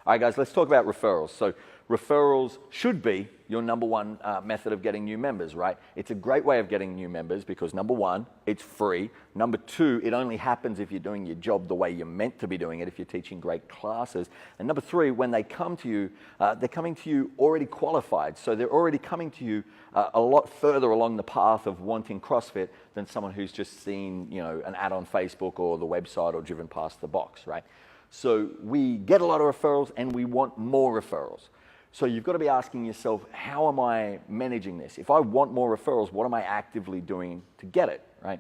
All right, guys, let's talk about referrals. So referrals should be your number one method of getting new members, right? It's a great way of getting new members because number one, it's free. Number two, it only happens if you're doing your job the way you're meant to be doing it, if you're teaching great classes. And number three, when they come to you, they're coming to you already qualified. So they're already coming to you a lot further along the path of wanting CrossFit than someone who's just seen, an ad on Facebook or the website or driven past the box, right? So we get a lot of referrals and we want more referrals. So you've got to be asking yourself, how am I managing this? If I want more referrals, what am I actively doing to get it, right?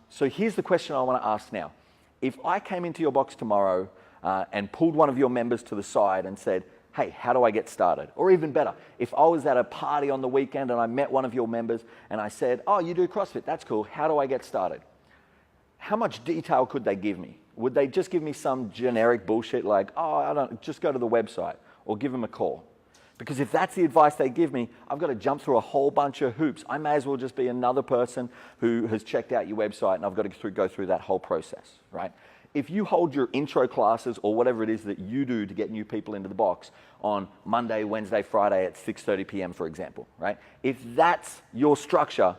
So here's the question I want to ask now. If I came into your box tomorrow and pulled one of your members to the side and said, hey, how do I get started? Or even better, if I was at a party on the weekend and I met one of your members and I said, oh, you do CrossFit, that's cool, how do I get started? How much detail could they give me? Would they just give me some generic bullshit like, oh, I don't, just go to the website or give them a call? Because if that's the advice they give me, I've got to jump through a whole bunch of hoops. I may as well just be another person who has checked out your website and I've got to go through that whole process, right? If you hold your intro classes or whatever it is that you do to get new people into the box on Monday, Wednesday, Friday at 6:30 p.m., for example, right? If that's your structure,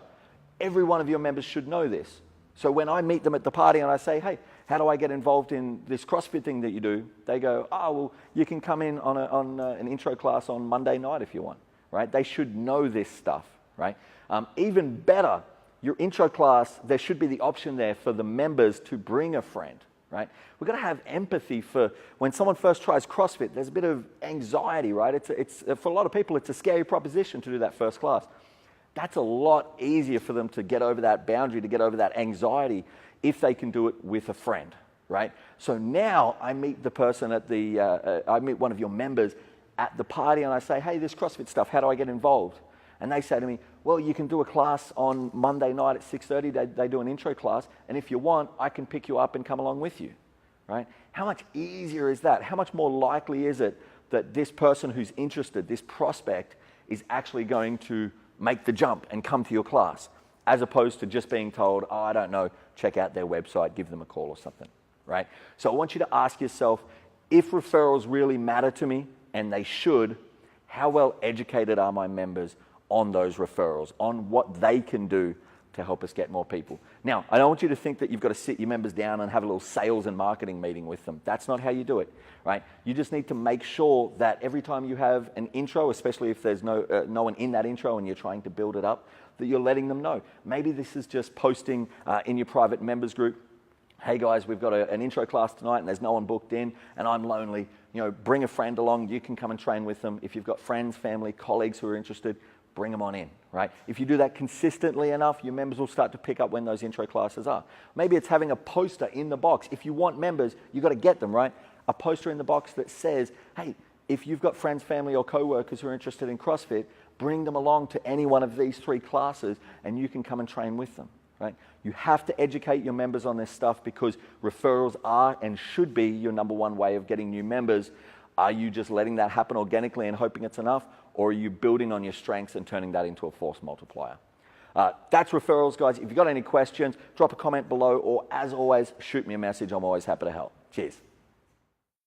every one of your members should know this. So when I meet them at the party and I say, hey, how do I get involved in this CrossFit thing that you do? They go, oh, well, you can come in on an intro class on Monday night if you want, right? They should know this stuff, right? Even better, your intro class, there should be the option there for the members to bring a friend, right? We've got to have empathy for when someone first tries CrossFit, there's a bit of anxiety, right? It's for a lot of people, it's a scary proposition to do that first class. That's a lot easier for them to get over that boundary, to get over that anxiety if they can do it with a friend, right? So now I meet the person at I meet one of your members at the party and I say, hey, this CrossFit stuff, how do I get involved? And they say to me, well, you can do a class on Monday night at 6:30, they do an intro class, and if you want, I can pick you up and come along with you, right? How much easier is that? How much more likely is it that this person who's interested, this prospect, is actually going to make the jump and come to your class, as opposed to just being told, oh, I don't know, check out their website, give them a call or something, right? So I want you to ask yourself, if referrals really matter to me, and they should, how well educated are my members on those referrals, on what they can do to help us get more people? Now, I don't want you to think that you've got to sit your members down and have a little sales and marketing meeting with them. That's not how you do it, right? You just need to make sure that every time you have an intro, especially if there's no one in that intro and you're trying to build it up, that you're letting them know. Maybe this is just posting in your private members group, hey guys, we've got an intro class tonight and there's no one booked in and I'm lonely. Bring a friend along, you can come and train with them. If you've got friends, family, colleagues who are interested, bring them on in, right? If you do that consistently enough, your members will start to pick up when those intro classes are. Maybe it's having a poster in the box. If you want members, you've got to get them, right? A poster in the box that says, hey, if you've got friends, family, or coworkers who are interested in CrossFit, bring them along to any one of these 3 classes and you can come and train with them, right? You have to educate your members on this stuff because referrals are and should be your number one way of getting new members. Are you just letting that happen organically and hoping it's enough? Or are you building on your strengths and turning that into a force multiplier? That's referrals, guys. If you've got any questions, drop a comment below, or as always, shoot me a message. I'm always happy to help. Cheers.